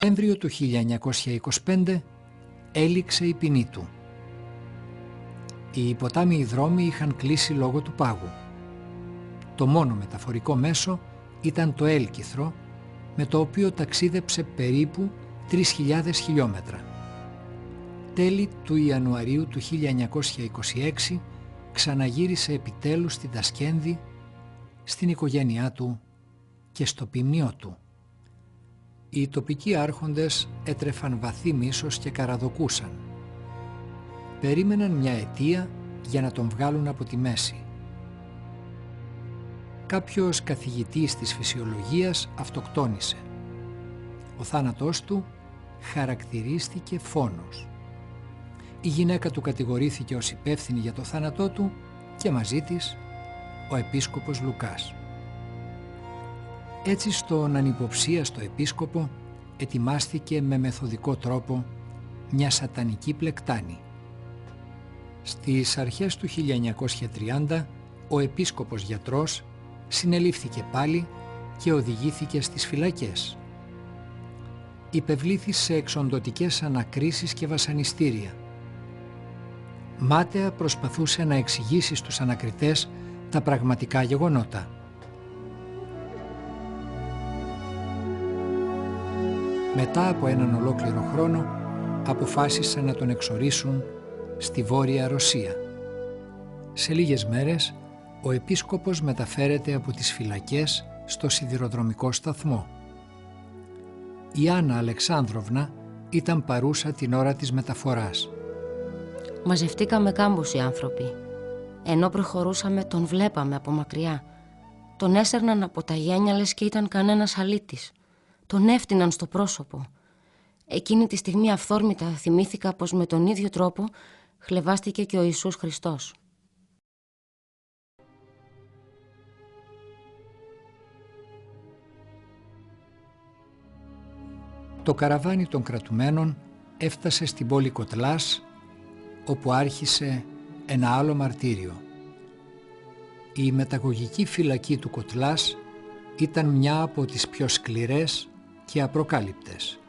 Νοέμβριο του 1925 έληξε η ποινή του. Οι ποτάμιοι δρόμοι είχαν κλείσει λόγω του πάγου. Το μόνο μεταφορικό μέσο ήταν το έλκυθρο, με το οποίο ταξίδεψε περίπου 3.000 χιλιόμετρα. Τέλη του Ιανουαρίου του 1926 ξαναγύρισε επιτέλους στην Τασκένδη, στην οικογένειά του και στο ποιμνιό του. Οι τοπικοί άρχοντες έτρεφαν βαθύ μίσος και καραδοκούσαν. Περίμεναν μια αιτία για να τον βγάλουν από τη μέση. Κάποιος καθηγητής της φυσιολογίας αυτοκτόνησε. Ο θάνατός του χαρακτηρίστηκε φόνος. Η γυναίκα του κατηγορήθηκε ως υπεύθυνη για το θάνατό του και μαζί της ο επίσκοπος Λουκάς. Έτσι στον ανυποψίαστο επίσκοπο ετοιμάστηκε με μεθοδικό τρόπο μια σατανική πλεκτάνη. Στις αρχές του 1930 ο επίσκοπος γιατρός συνελήφθηκε πάλι και οδηγήθηκε στις φυλακές. Υπευλήθη σε εξοντωτικές ανακρίσεις και βασανιστήρια. Μάταια προσπαθούσε να εξηγήσει στους ανακριτές τα πραγματικά γεγονότα. Μετά από έναν ολόκληρο χρόνο αποφάσισαν να τον εξορίσουν στη Βόρεια Ρωσία. Σε λίγες μέρες ο επίσκοπος μεταφέρεται από τις φυλακές στο σιδηροδρομικό σταθμό. Η Άννα Αλεξάνδροβνα ήταν παρούσα την ώρα της μεταφοράς. Μαζευτήκαμε κάμποσοι άνθρωποι. Ενώ προχωρούσαμε τον βλέπαμε από μακριά. Τον έσερναν από τα γένια λες και ήταν κανένας αλήτης. Τον έφτυναν στο πρόσωπο. Εκείνη τη στιγμή αυθόρμητα θυμήθηκα πως με τον ίδιο τρόπο χλεβάστηκε και ο Ιησούς Χριστός. Το καραβάνι των κρατουμένων έφτασε στην πόλη Κοτλάς, όπου άρχισε ένα άλλο μαρτύριο. Η μεταγωγική φυλακή του Κοτλάς ήταν μια από τις πιο σκληρές και απροκάλυπτες.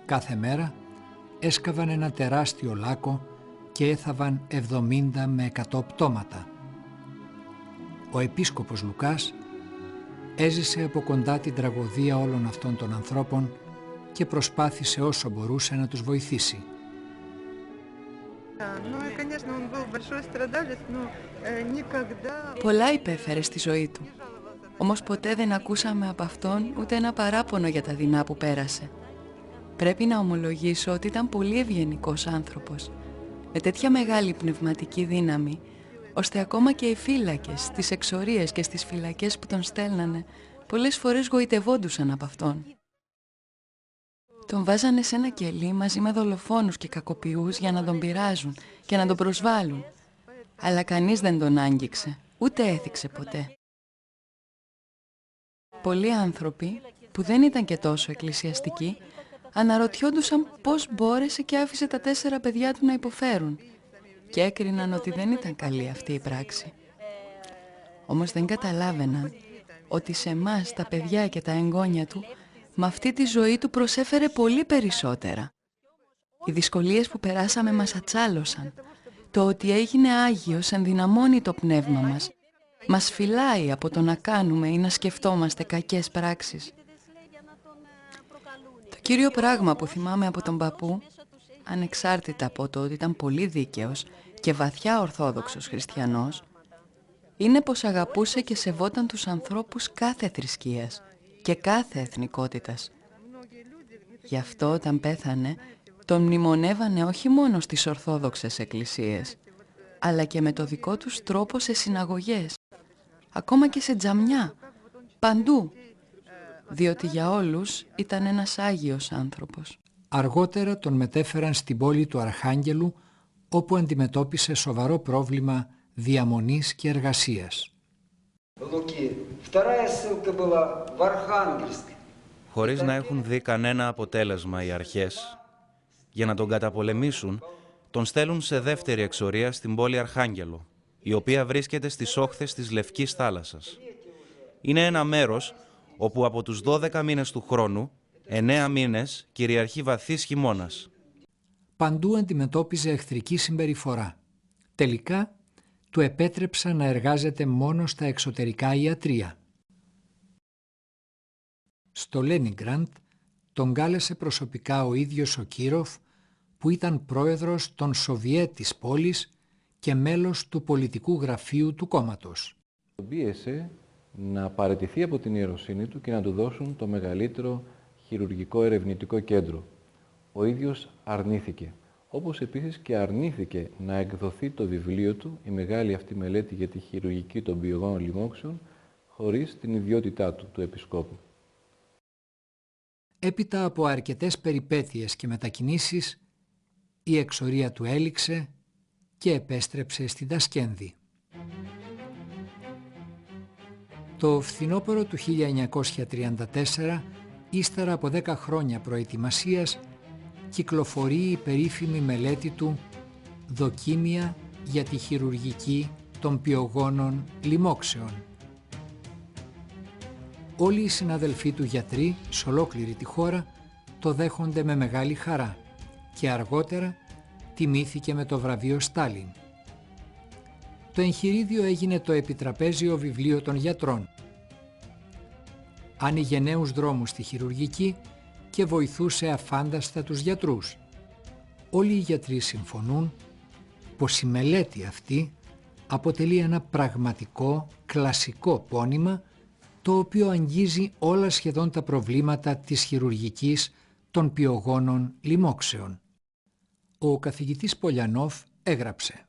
Κάθε μέρα έσκαβαν ένα τεράστιο λάκκο και έθαβαν 70 με 100 πτώματα. Ο επίσκοπος Λουκάς έζησε από κοντά την τραγωδία όλων αυτών των ανθρώπων και προσπάθησε όσο μπορούσε να τους βοηθήσει. Πολλά υπέφερε στη ζωή του. Όμως ποτέ δεν ακούσαμε από αυτόν ούτε ένα παράπονο για τα δεινά που πέρασε. Πρέπει να ομολογήσω ότι ήταν πολύ ευγενικός άνθρωπος, με τέτοια μεγάλη πνευματική δύναμη, ώστε ακόμα και οι φύλακες, στις εξορίες και στις φυλακές που τον στέλνανε, πολλές φορές γοητευόντουσαν από αυτόν. Τον βάζανε σε ένα κελί μαζί με δολοφόνους και κακοποιούς για να τον πειράζουν και να τον προσβάλλουν. Αλλά κανείς δεν τον άγγιξε, ούτε έθιξε ποτέ. Πολλοί άνθρωποι, που δεν ήταν και τόσο εκκλησιαστικοί, αναρωτιόντουσαν πώς μπόρεσε και άφησε τα 4 παιδιά του να υποφέρουν και έκριναν ότι δεν ήταν καλή αυτή η πράξη. Όμως δεν καταλάβαιναν ότι σε εμάς τα παιδιά και τα εγγόνια του με αυτή τη ζωή του προσέφερε πολύ περισσότερα. Οι δυσκολίες που περάσαμε μας ατσάλωσαν. Το ότι έγινε Άγιος ενδυναμώνει το πνεύμα μας. Μας φυλάει από το να κάνουμε ή να σκεφτόμαστε κακές πράξεις. Το κύριο πράγμα που θυμάμαι από τον παππού, ανεξάρτητα από το ότι ήταν πολύ δίκαιος και βαθιά ορθόδοξος χριστιανός, είναι πως αγαπούσε και σεβόταν τους ανθρώπους κάθε θρησκείας και κάθε εθνικότητας. Γι' αυτό όταν πέθανε, τον μνημονεύανε όχι μόνο στις ορθόδοξες εκκλησίες, αλλά και με το δικό τους τρόπο σε συναγωγές, ακόμα και σε τζαμιά, παντού, διότι για όλους ήταν ένας Άγιος άνθρωπος. Αργότερα τον μετέφεραν στην πόλη του Αρχάγγελου, όπου αντιμετώπισε σοβαρό πρόβλημα διαμονής και εργασίας. Χωρίς να έχουν δει κανένα αποτέλεσμα οι αρχές, για να τον καταπολεμήσουν, τον στέλνουν σε δεύτερη εξορία στην πόλη Αρχάγγελο, η οποία βρίσκεται στις όχθες της Λευκής Θάλασσας. Είναι ένα μέρος όπου από τους 12 μήνες του χρόνου 9 μήνες κυριαρχεί βαθύς χειμώνας. Παντού αντιμετώπιζε εχθρική συμπεριφορά. Τελικά, του επέτρεψαν να εργάζεται μόνο στα εξωτερικά ιατρεία. Στο Λένιγκραντ τον κάλεσε προσωπικά ο ίδιος ο Κίροφ, που ήταν πρόεδρος των Σοβιέτ της πόλης και μέλος του πολιτικού γραφείου του κόμματος. Τον πίεσε να παραιτηθεί από την ιεροσύνη του και να του δώσουν το μεγαλύτερο χειρουργικό ερευνητικό κέντρο. Ο ίδιος αρνήθηκε. Όπως επίσης και αρνήθηκε να εκδοθεί το βιβλίο του, η μεγάλη αυτή μελέτη για τη χειρουργική των πιογόνων λοιμόξεων, χωρίς την ιδιότητά του επισκόπου. Έπειτα από αρκετές περιπέτειες και μετακινήσεις, η εξορία του έληξε και επέστρεψε στην Τασκένδη. Το φθινόπωρο του 1934, ύστερα από 10 χρόνια προετοιμασίας, κυκλοφορεί η περίφημη μελέτη του «Δοκίμια για τη χειρουργική των πιογόνων λοιμόξεων». Όλοι οι συναδελφοί του γιατροί σε ολόκληρη τη χώρα το δέχονται με μεγάλη χαρά και αργότερα τιμήθηκε με το βραβείο Στάλιν. Το εγχειρίδιο έγινε το επιτραπέζιο βιβλίο των γιατρών. Άνοιγε νέους δρόμους στη χειρουργική και βοηθούσε αφάνταστα τους γιατρούς. Όλοι οι γιατροί συμφωνούν πως η μελέτη αυτή αποτελεί ένα πραγματικό κλασικό πόνημα, το οποίο αγγίζει όλα σχεδόν τα προβλήματα της χειρουργικής των πιογόνων λοιμόξεων. Ο καθηγητής Πολιανόφ έγραψε: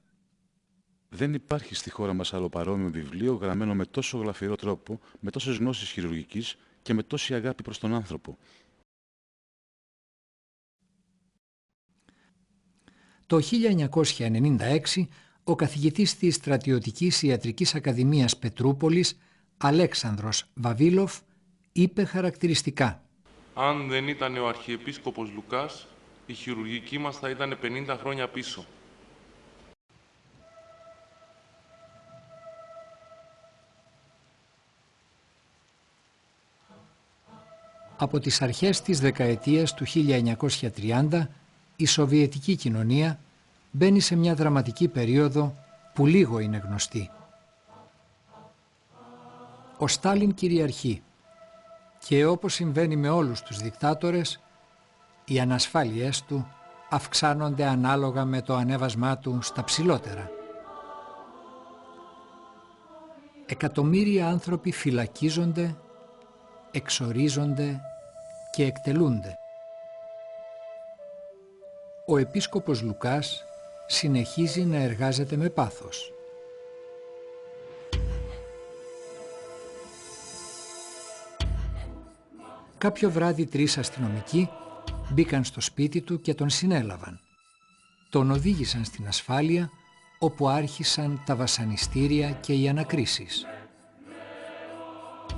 «Δεν υπάρχει στη χώρα μας άλλο παρόμοιο βιβλίο γραμμένο με τόσο γλαφυρό τρόπο, με τόσες γνώσεις χειρουργικής και με τόση αγάπη προς τον άνθρωπο». Το 1996 ο καθηγητής της Στρατιωτικής Ιατρικής Ακαδημίας Πετρούπολης, Αλέξανδρος Βαβίλοφ, είπε χαρακτηριστικά: «Αν δεν ήταν ο Αρχιεπίσκοπος Λουκάς, η χειρουργική μας θα ήταν 50 χρόνια πίσω». Από τις αρχές της δεκαετίας του 1930, η σοβιετική κοινωνία μπαίνει σε μια δραματική περίοδο που λίγο είναι γνωστή. Ο Στάλιν κυριαρχεί και όπως συμβαίνει με όλους τους δικτάτορες, οι ανασφάλειές του αυξάνονται ανάλογα με το ανέβασμά του στα ψηλότερα. Εκατομμύρια άνθρωποι φυλακίζονται, εξορίζονται και εκτελούνται. Ο επίσκοπος Λουκάς συνεχίζει να εργάζεται με πάθος. Κάποιο βράδυ 3 αστυνομικοί μπήκαν στο σπίτι του και τον συνέλαβαν. Τον οδήγησαν στην ασφάλεια, όπου άρχισαν τα βασανιστήρια και οι ανακρίσεις.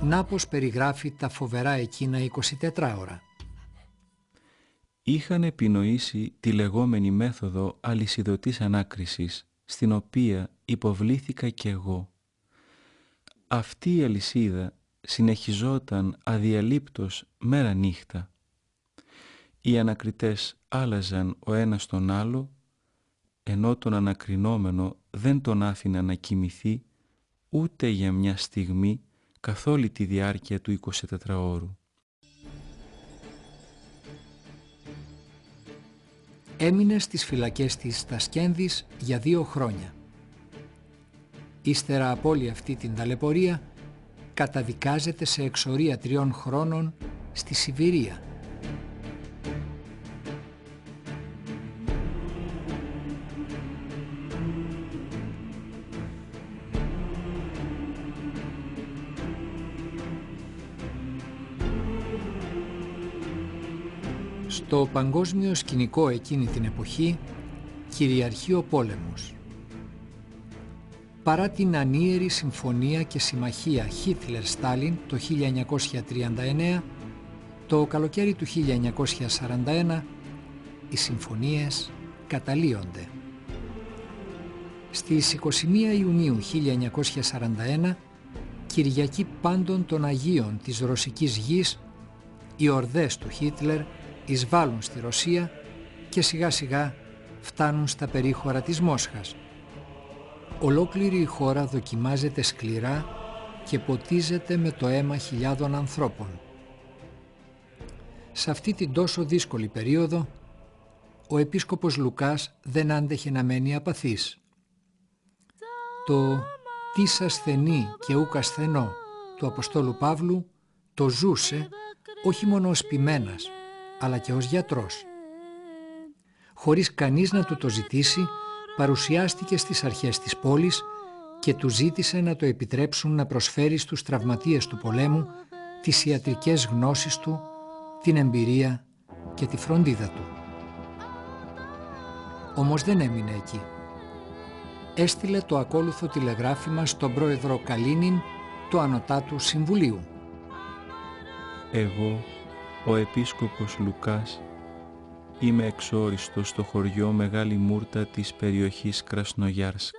Να πως περιγράφει τα φοβερά εκείνα 24 ώρα. Είχαν επινοήσει τη λεγόμενη μέθοδο αλυσιδωτής ανάκρισης, στην οποία υποβλήθηκα κι εγώ. Αυτή η αλυσίδα συνεχιζόταν αδιαλείπτως μέρα νύχτα. Οι ανακριτές άλλαζαν ο ένας τον άλλο, ενώ τον ανακρινόμενο δεν τον άφηναν να κοιμηθεί ούτε για μια στιγμή καθ' όλη τη διάρκεια του 24ωρου. Έμεινε στις φυλακές της Τασκένδης για 2 χρόνια. Ύστερα από όλη αυτή την ταλαιπωρία, καταδικάζεται σε εξορία 3 χρόνων στη Σιβηρία. Στο παγκόσμιο σκηνικό εκείνη την εποχή κυριαρχεί ο πόλεμος. Παρά την ανίερη συμφωνία και συμμαχία Χίτλερ-Στάλιν το 1939, το καλοκαίρι του 1941 οι συμφωνίες καταλύονται. Στις 21 Ιουνίου 1941, Κυριακή Πάντων των Αγίων της Ρωσικής Γης, οι ορδές του Χίτλερ εισβάλλουν στη Ρωσία και σιγά σιγά φτάνουν στα περίχωρα της Μόσχας. Ολόκληρη η χώρα δοκιμάζεται σκληρά και ποτίζεται με το αίμα χιλιάδων ανθρώπων. Σε αυτή την τόσο δύσκολη περίοδο, ο επίσκοπος Λουκάς δεν άντεχε να μένει απαθής. Το «Τις ασθενή και ούκ ασθενό» του Αποστόλου Παύλου το ζούσε όχι μόνο ως ποιμένας, αλλά και ως γιατρός. Χωρίς κανείς να του το ζητήσει, παρουσιάστηκε στις αρχές της πόλης και του ζήτησε να το επιτρέψουν να προσφέρει στους τραυματίες του πολέμου τις ιατρικές γνώσεις του, την εμπειρία και τη φροντίδα του. Όμως δεν έμεινε εκεί. Έστειλε το ακόλουθο τηλεγράφημα στον πρόεδρο Καλίνιν του Ανωτάτου Συμβουλίου. Εγώ, ο επίσκοπος Λουκάς, είμαι εξόριστος στο χωριό Μεγάλη Μούρτα της περιοχής Κρασνογιάρσκ.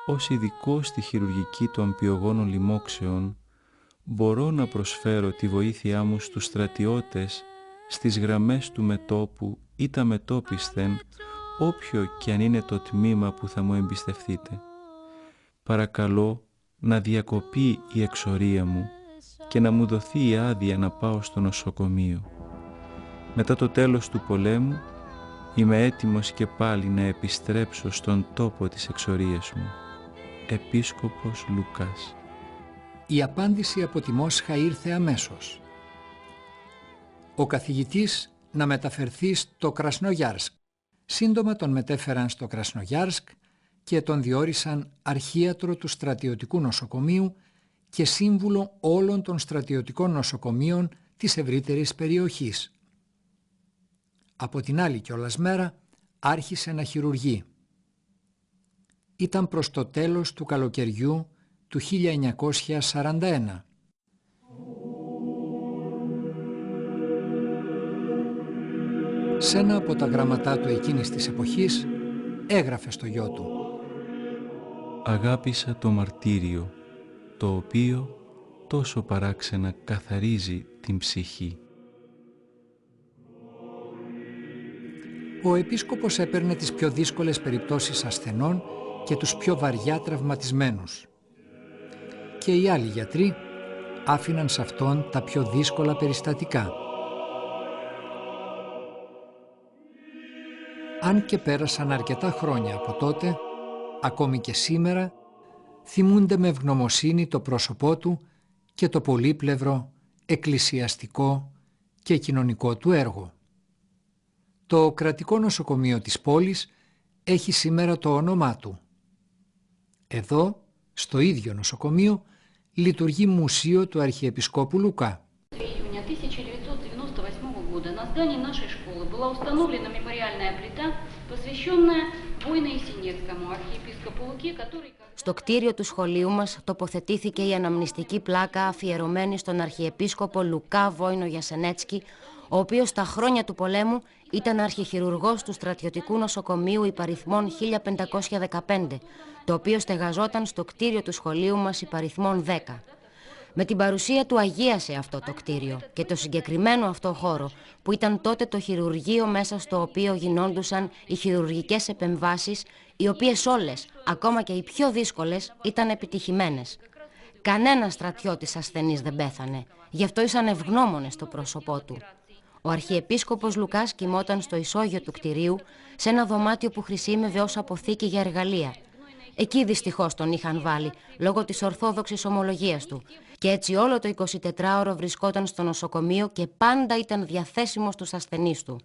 Ως ειδικός στη χειρουργική των πιογόνων λοιμόξεων, μπορώ να προσφέρω τη βοήθειά μου στους στρατιώτες στις γραμμές του μετώπου ή τα μετώπισθεν, όποιο και αν είναι το τμήμα που θα μου εμπιστευτείτε. Παρακαλώ να διακοπεί η εξορία μου και να μου δοθεί η άδεια να πάω στο νοσοκομείο. Μετά το τέλος του πολέμου είμαι έτοιμος και πάλι να επιστρέψω στον τόπο της εξορίας μου. Επίσκοπος Λουκάς. Η απάντηση από τη Μόσχα ήρθε αμέσως. Ο καθηγητής να μεταφερθεί στο Κρασνογιάρσκ. Σύντομα τον μετέφεραν στο Κρασνογιάρσκ και τον διόρισαν αρχίατρο του στρατιωτικού νοσοκομείου και σύμβουλο όλων των στρατιωτικών νοσοκομείων της ευρύτερης περιοχής. Από την άλλη κιόλας μέρα άρχισε να χειρουργεί. Ήταν προς το τέλος του καλοκαιριού του 1941. Σε ένα από τα γραμματά του εκείνης της εποχής έγραφε στο γιο του: «Αγάπησα το μαρτύριο, το οποίο τόσο παράξενα καθαρίζει την ψυχή». Ο επίσκοπος έπαιρνε τις πιο δύσκολες περιπτώσεις ασθενών και τους πιο βαριά τραυματισμένους. Και οι άλλοι γιατροί άφηναν σε αυτόν τα πιο δύσκολα περιστατικά. Αν και πέρασαν αρκετά χρόνια από τότε, ακόμη και σήμερα, θυμούνται με ευγνωμοσύνη το πρόσωπό του και το πολύπλευρο, εκκλησιαστικό και κοινωνικό του έργο. Το κρατικό νοσοκομείο της πόλης έχει σήμερα το όνομά του. Εδώ, στο ίδιο νοσοκομείο, λειτουργεί μουσείο του Αρχιεπισκόπου Λουκά. Στο κτίριο του σχολείου μας τοποθετήθηκε η αναμνηστική πλάκα αφιερωμένη στον Αρχιεπίσκοπο Λουκά Βόινο Γιασενέτσκι, ο οποίος στα χρόνια του πολέμου ήταν αρχιχειρουργός του στρατιωτικού νοσοκομείου υπαριθμών 1515, το οποίο στεγαζόταν στο κτίριο του σχολείου μας υπαριθμών 10. Με την παρουσία του αγίασε αυτό το κτίριο και το συγκεκριμένο αυτό χώρο, που ήταν τότε το χειρουργείο μέσα στο οποίο γινόντουσαν οι χειρουργικές επεμβάσεις, οι οποίες όλες, ακόμα και οι πιο δύσκολες, ήταν επιτυχημένες. Κανένας στρατιώτης ασθενής δεν πέθανε, γι' αυτό ήσαν ευγνώμονες στο πρόσωπό του. Ο Αρχιεπίσκοπος Λουκάς κοιμόταν στο ισόγειο του κτηρίου, σε ένα δωμάτιο που χρησιμεύε ως αποθήκη για εργαλεία. Εκεί δυστυχώς τον είχαν βάλει, λόγω της ορθόδοξης ομολογίας του. Και έτσι όλο το 24ωρο βρισκόταν στο νοσοκομείο και πάντα ήταν διαθέσιμος στους ασθενείς του.